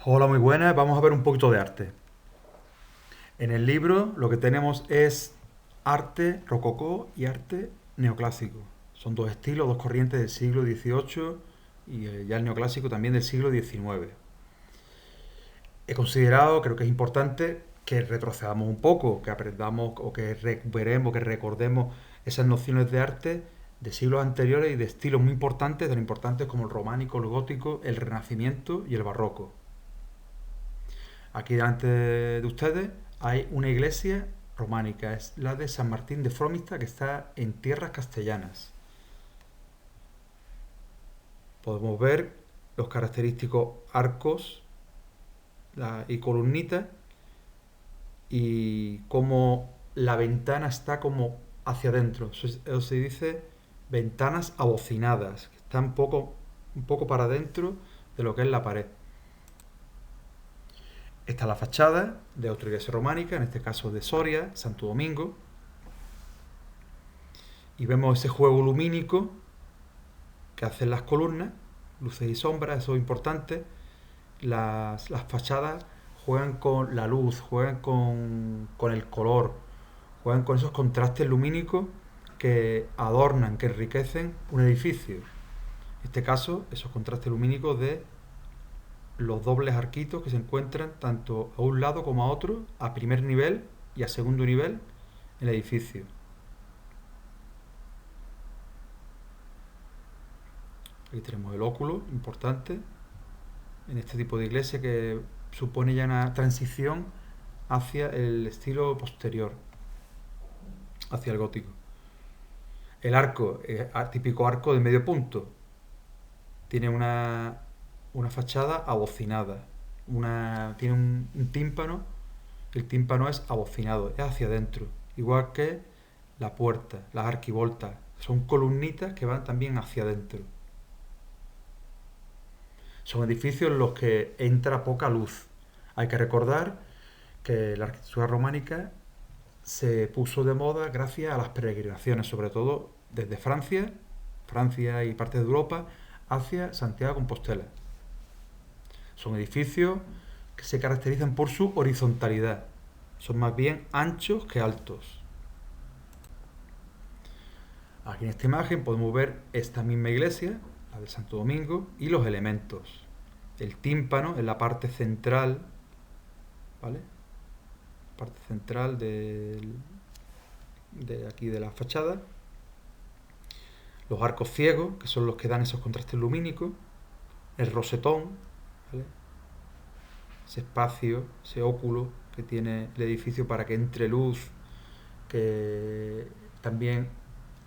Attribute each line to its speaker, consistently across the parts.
Speaker 1: Hola, muy buenas. Vamos a ver un poquito de arte. En el libro lo que tenemos es arte rococó y arte neoclásico. Son dos estilos, dos corrientes del siglo XVIII y ya el neoclásico también del siglo XIX. He considerado, creo que es importante que retrocedamos un poco, que aprendamos o que recuperemos, que recordemos esas nociones de arte de siglos anteriores y de estilos muy importantes, tan importantes como el románico, el gótico, el renacimiento y el barroco. Aquí delante de ustedes hay una iglesia románica, es la de San Martín de Fromista, que está en tierras castellanas. Podemos ver los característicos arcos y columnitas y cómo la ventana está como hacia adentro. Eso se dice ventanas abocinadas, que están un poco para adentro de lo que es la pared. Está la fachada de otra iglesia románica, en este caso de Soria, Santo Domingo, y vemos ese juego lumínico que hacen las columnas, luces y sombras, eso es importante. Las fachadas juegan con la luz, juegan con el color, juegan con esos contrastes lumínicos que adornan, que enriquecen un edificio. En este caso, esos contrastes lumínicos de los dobles arquitos que se encuentran tanto a un lado como a otro, a primer nivel y a segundo nivel en el edificio. Aquí tenemos el óculo, importante, en este tipo de iglesia que supone ya una transición hacia el estilo posterior, hacia el gótico. El arco, típico arco de medio punto, tiene una fachada abocinada, tiene un tímpano, el tímpano es abocinado, es hacia adentro, igual que la puerta, las arquivoltas, son columnitas que van también hacia adentro. Son edificios en los que entra poca luz. Hay que recordar que la arquitectura románica se puso de moda gracias a las peregrinaciones, sobre todo desde Francia y partes de Europa, hacia Santiago de Compostela. Son edificios que se caracterizan por su horizontalidad. Son más bien anchos que altos. Aquí en esta imagen podemos ver esta misma iglesia, la de Santo Domingo, y los elementos. El tímpano en la parte central, ¿vale? Parte central de aquí de la fachada. Los arcos ciegos, que son los que dan esos contrastes lumínicos. El rosetón, ¿vale? Ese espacio, ese óculo que tiene el edificio para que entre luz, que también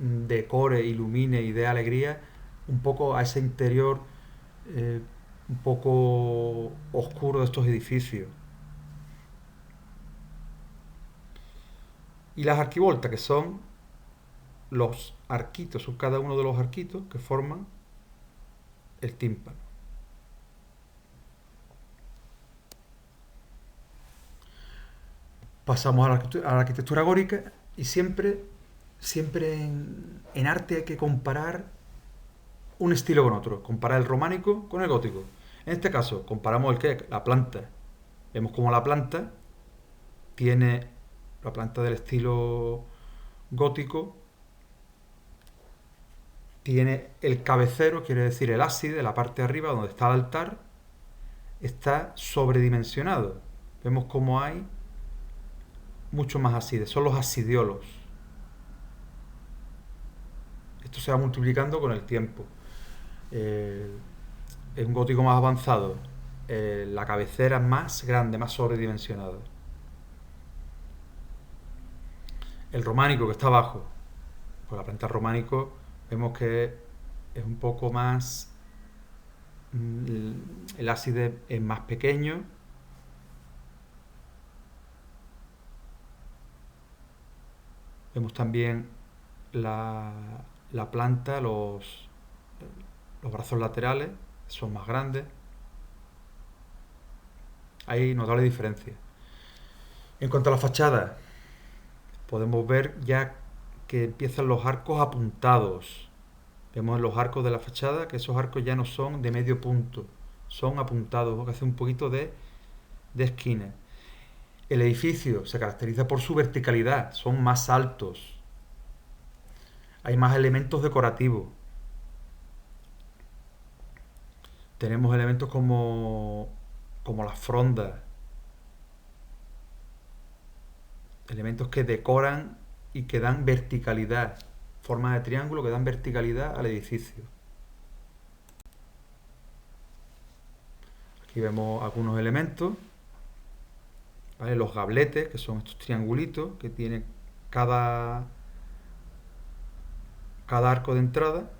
Speaker 1: decore, ilumine y dé alegría un poco a ese interior eh, un poco oscuro de estos edificios. Y las arquivoltas, que son los arquitos, son cada uno de los arquitos que forman el tímpano. Pasamos a la arquitectura gótica y siempre en arte hay que comparar un estilo con otro, comparar el románico con el gótico. En este caso, comparamos el que la planta. Vemos como tiene la planta del estilo gótico, tiene el cabecero, quiere decir el ábside, la parte de arriba donde está el altar, está sobredimensionado. Vemos como hay mucho más ábsides, son los absidiolos. Esto se va multiplicando con el tiempo. En un gótico más avanzado, la cabecera es más grande, más sobredimensionada. El románico que está abajo, pues la planta románico vemos que es un poco más, el ábside es más pequeño. Vemos también la, la planta, los brazos laterales son más grandes. Hay notable diferencia. En cuanto a la fachada, podemos ver ya que empiezan los arcos apuntados. Vemos en los arcos de la fachada que esos arcos ya no son de medio punto, son apuntados, que hace un poquito de esquina. El edificio se caracteriza por su verticalidad, son más altos, hay más elementos decorativos. Tenemos elementos como las frondas, elementos que decoran y que dan verticalidad, formas de triángulo que dan verticalidad al edificio. Aquí vemos algunos elementos, ¿vale? Los gabletes, que son estos triangulitos que tiene cada, cada arco de entrada,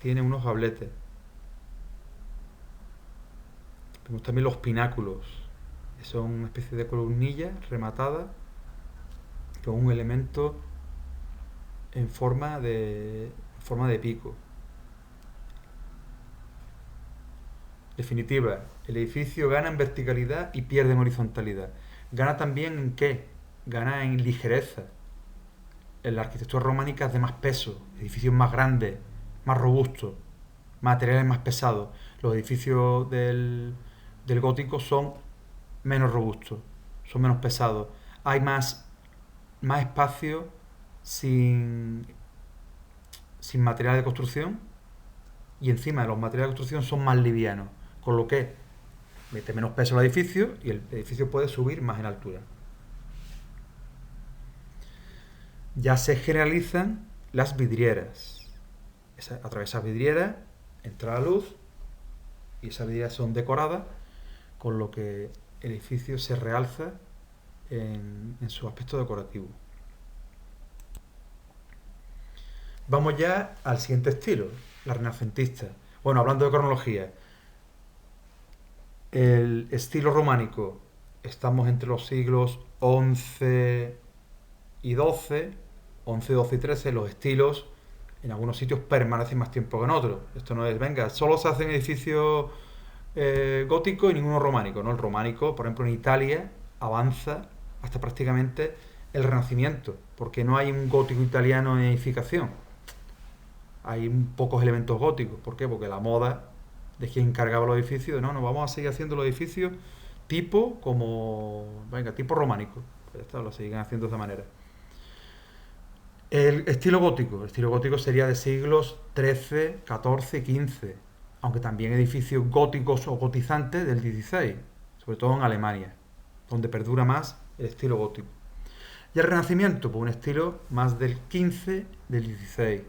Speaker 1: tiene unos gabletes. Vemos también los pináculos, que son una especie de columnilla rematada con un elemento en forma de pico. Definitiva, el edificio gana en verticalidad y pierde en horizontalidad. ¿Gana también en qué? Gana en ligereza. En la arquitectura románica es de más peso, edificios más grandes, más robustos, materiales más pesados. Los edificios del gótico son menos robustos, son menos pesados. Hay más espacio sin material de construcción y encima los materiales de construcción son más livianos, con lo que mete menos peso al edificio y el edificio puede subir más en altura. Ya se generalizan las vidrieras. A través de esas vidrieras entra la luz y esas vidrieras son decoradas, con lo que el edificio se realza en su aspecto decorativo. Vamos ya al siguiente estilo, la renacentista. Bueno, hablando de cronología, el estilo románico, estamos entre los siglos XI y XII, XI, XII y XIII, los estilos en algunos sitios permanecen más tiempo que en otros. Esto no es, venga, solo se hacen edificios góticos y ninguno románico, ¿no? El románico, por ejemplo, en Italia, avanza hasta prácticamente el Renacimiento, porque no hay un gótico italiano en edificación. Hay pocos elementos góticos. ¿Por qué? Porque la moda de quien encargaba los edificios, no vamos a seguir haciendo los edificios tipo románico. Pues ya está, lo siguen haciendo de esa manera. El estilo gótico sería de siglos XIII, XIV y XV, aunque también edificios góticos o gotizantes del XVI, sobre todo en Alemania, donde perdura más el estilo gótico. Y el Renacimiento, pues un estilo más del XV, del XVI.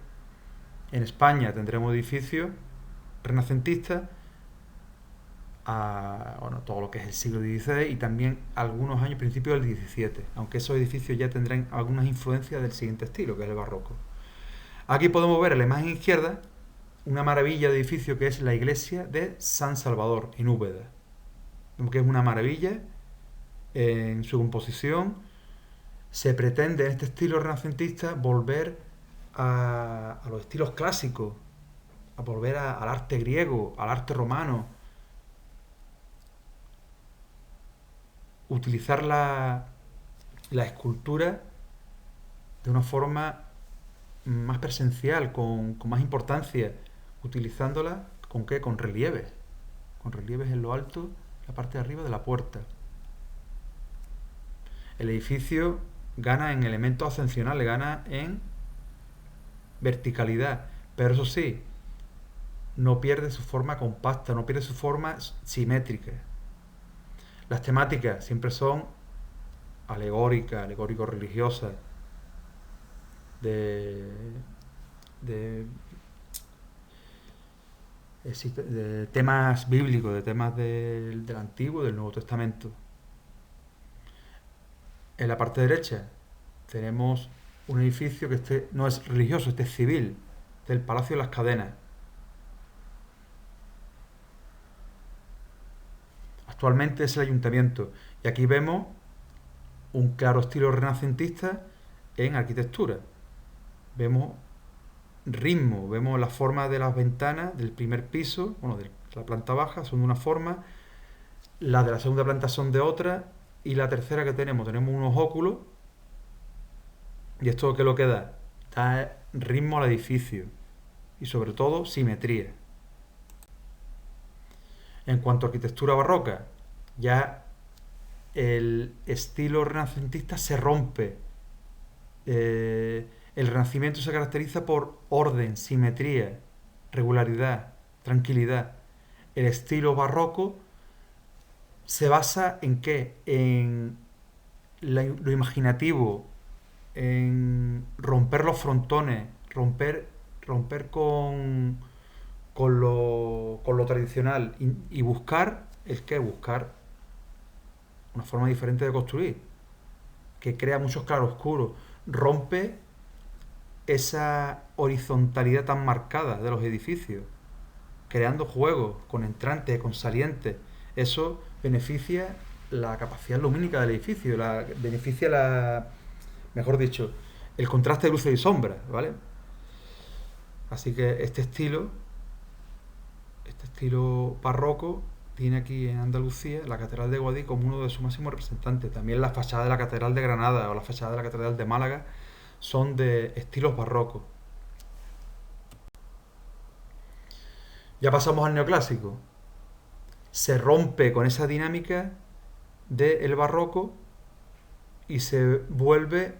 Speaker 1: En España tendremos edificios renacentistas todo lo que es el siglo XVI y también algunos años, principios del XVII, aunque esos edificios ya tendrán algunas influencias del siguiente estilo, que es el barroco. Aquí podemos ver en la imagen izquierda una maravilla de edificio que es la iglesia de San Salvador, en Úbeda. Vemos que es una maravilla en su composición. Se pretende en este estilo renacentista volver a los estilos clásicos, a volver al arte griego, al arte romano, utilizar la escultura de una forma más presencial, con más importancia, utilizándola ¿con qué? Con relieves en lo alto, la parte de arriba de la puerta. El edificio gana en elementos ascensionales, gana en verticalidad, pero eso sí, no pierde su forma compacta, no pierde su forma simétrica. Las temáticas siempre son alegórico-religiosas, de temas bíblicos, de temas del Antiguo y del Nuevo Testamento. En la parte derecha tenemos un edificio que no es religioso, es civil, del Palacio de las Cadenas. Actualmente es el ayuntamiento. Y aquí vemos un claro estilo renacentista en arquitectura. Vemos ritmo, vemos la forma de las ventanas del primer piso, de la planta baja, son de una forma, las de la segunda planta son de otra, y la tercera que tenemos unos óculos, y esto que lo que da ritmo al edificio, y sobre todo simetría. En cuanto a arquitectura barroca, ya el estilo renacentista se rompe. El Renacimiento se caracteriza por orden, simetría, regularidad, tranquilidad. El estilo barroco se basa en qué? En lo imaginativo, en romper los frontones, romper con lo tradicional y buscar, ¿el qué? Buscar una forma diferente de construir, que crea muchos claroscuros, rompe esa horizontalidad tan marcada de los edificios, creando juegos con entrantes, con salientes. Eso beneficia la capacidad lumínica del edificio, beneficia mejor dicho, el contraste de luces y sombras, ¿vale? Así que este estilo barroco tiene aquí en Andalucía la Catedral de Guadix como uno de sus máximos representantes. También la fachada de la Catedral de Granada o la fachada de la Catedral de Málaga son de estilos barrocos. Ya pasamos al neoclásico. Se rompe con esa dinámica del barroco y se vuelve,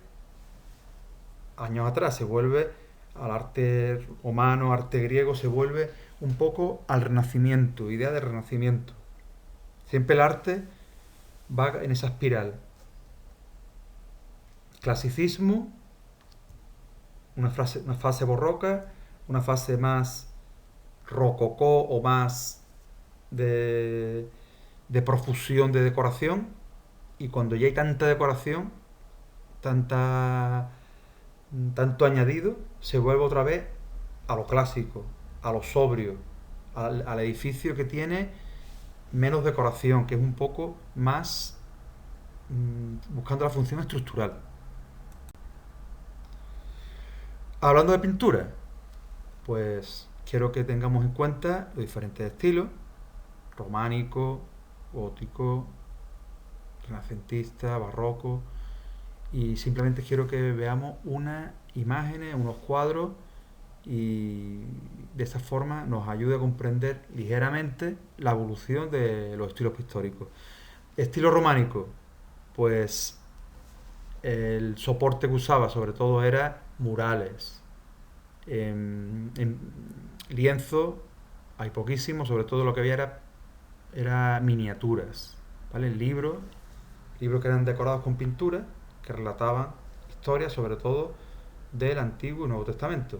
Speaker 1: años atrás, se vuelve al arte romano, arte griego, se vuelve un poco al renacimiento, idea de renacimiento. Siempre el arte va en esa espiral. Clasicismo, una fase barroca, una fase más rococó o más de, de profusión de decoración, y cuando ya hay tanta decoración, tanta, tanto añadido, se vuelve otra vez a lo clásico, a lo sobrio, al edificio que tiene menos decoración, que es un poco más buscando la función estructural. Hablando de pintura, pues quiero que tengamos en cuenta los diferentes estilos: románico, gótico, renacentista, barroco, y simplemente quiero que veamos unas imágenes, unos cuadros, y de esta forma nos ayude a comprender ligeramente la evolución de los estilos pictóricos. Estilo románico, pues el soporte que usaba sobre todo era murales. En lienzo hay poquísimo, sobre todo lo que había era miniaturas, ¿vale? Libros que eran decorados con pintura, que relataban historias sobre todo del Antiguo y Nuevo Testamento.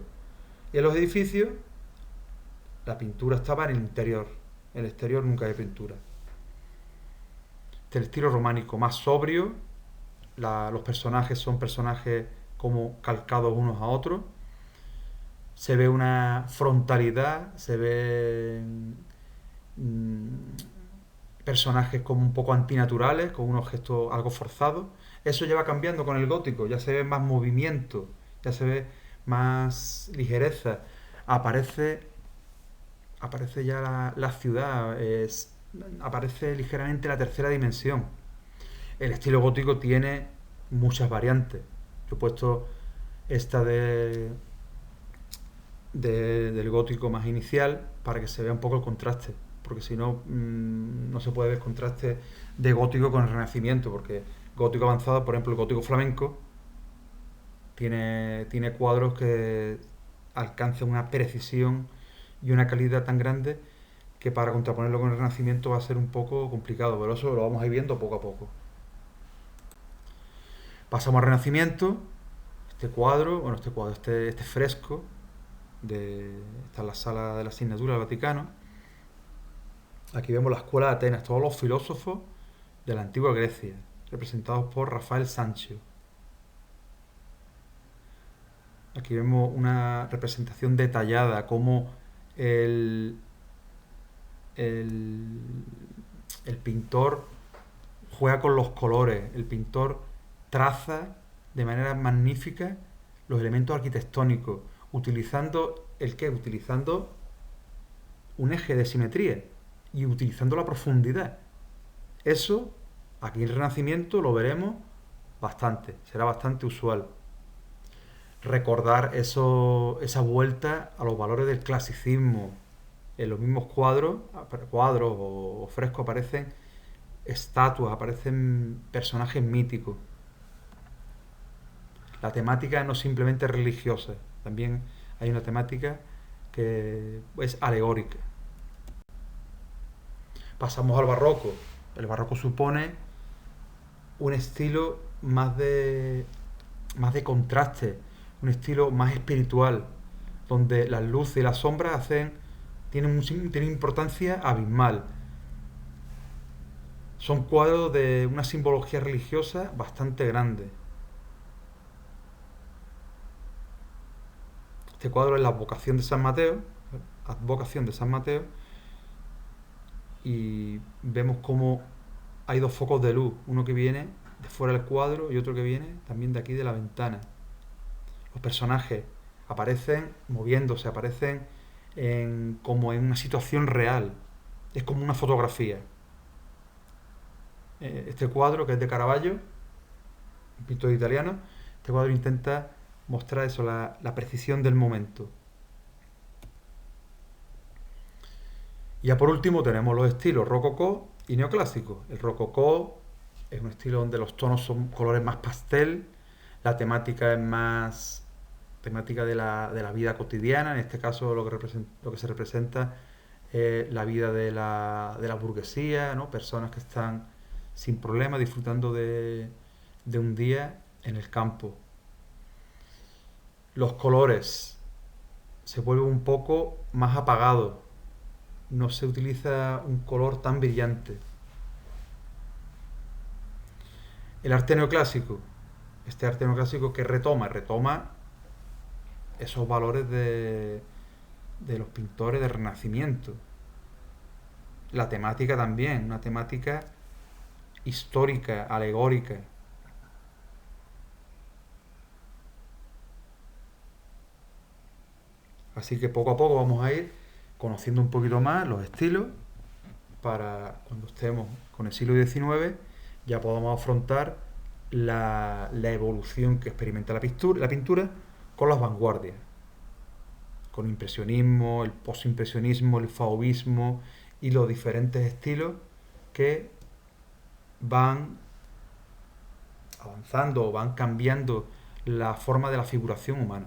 Speaker 1: Y en los edificios la pintura estaba en el interior, en el exterior nunca hay pintura. Este el estilo románico más sobrio, los personajes son personajes como calcados unos a otros, se ve una frontalidad, se ve personajes como un poco antinaturales, con unos gestos algo forzados. Eso lleva cambiando con el gótico, ya se ve más movimiento, ya se ve más ligereza. Aparece, aparece ya la ciudad, aparece ligeramente la tercera dimensión. El estilo gótico tiene muchas variantes. Yo he puesto esta del gótico más inicial para que se vea un poco el contraste, porque si no, no se puede ver contraste de gótico con el renacimiento, porque gótico avanzado, por ejemplo, el gótico flamenco, tiene cuadros que alcanzan una precisión y una calidad tan grande que para contraponerlo con el renacimiento va a ser un poco complicado, pero eso lo vamos a ir viendo poco a poco. Pasamos al renacimiento. Este fresco, está en la sala de la asignatura del Vaticano. Aquí vemos la escuela de Atenas, todos los filósofos de la antigua Grecia, representados por Rafael Sanzio. Aquí vemos una representación detallada, como el, el, el pintor juega con los colores, el pintor traza de manera magnífica los elementos arquitectónicos, utilizando utilizando un eje de simetría y utilizando la profundidad. Eso, aquí en el Renacimiento lo veremos bastante, será bastante usual. Recordar esa vuelta a los valores del clasicismo, En los mismos cuadros o frescos aparecen estatuas, aparecen personajes míticos. La temática no simplemente religiosa, también hay una temática que es alegórica. Pasamos al barroco. El barroco supone un estilo más de contraste, un estilo más espiritual, donde las luces y las sombras tienen importancia abismal. Son cuadros de una simbología religiosa bastante grande. Este cuadro es la Advocación de San Mateo, Advocación de San Mateo, y vemos cómo hay dos focos de luz, uno que viene de fuera del cuadro y otro que viene también de aquí de la ventana. Los personajes aparecen moviéndose, aparecen como en una situación real. Es como una fotografía. Este cuadro, que es de Caravaggio, un pintor italiano, este cuadro intenta mostrar eso, la precisión del momento. Y ya por último tenemos los estilos rococó y neoclásico. El rococó es un estilo donde los tonos son colores más pastel, la temática es más temática de la vida cotidiana, en este caso lo que se representa es la vida de la burguesía, ¿no? Personas que están sin problemas disfrutando de un día en el campo. Los colores se vuelven un poco más apagados, no se utiliza un color tan brillante. El arte neoclásico, este arte neoclásico que retoma esos valores de los pintores del Renacimiento. La temática también, una temática histórica, alegórica. Así que poco a poco vamos a ir conociendo un poquito más los estilos para cuando estemos con el siglo XIX ya podamos afrontar la evolución que experimenta la pintura con las vanguardias, con el impresionismo, el postimpresionismo, el fauvismo y los diferentes estilos que van avanzando o van cambiando la forma de la figuración humana.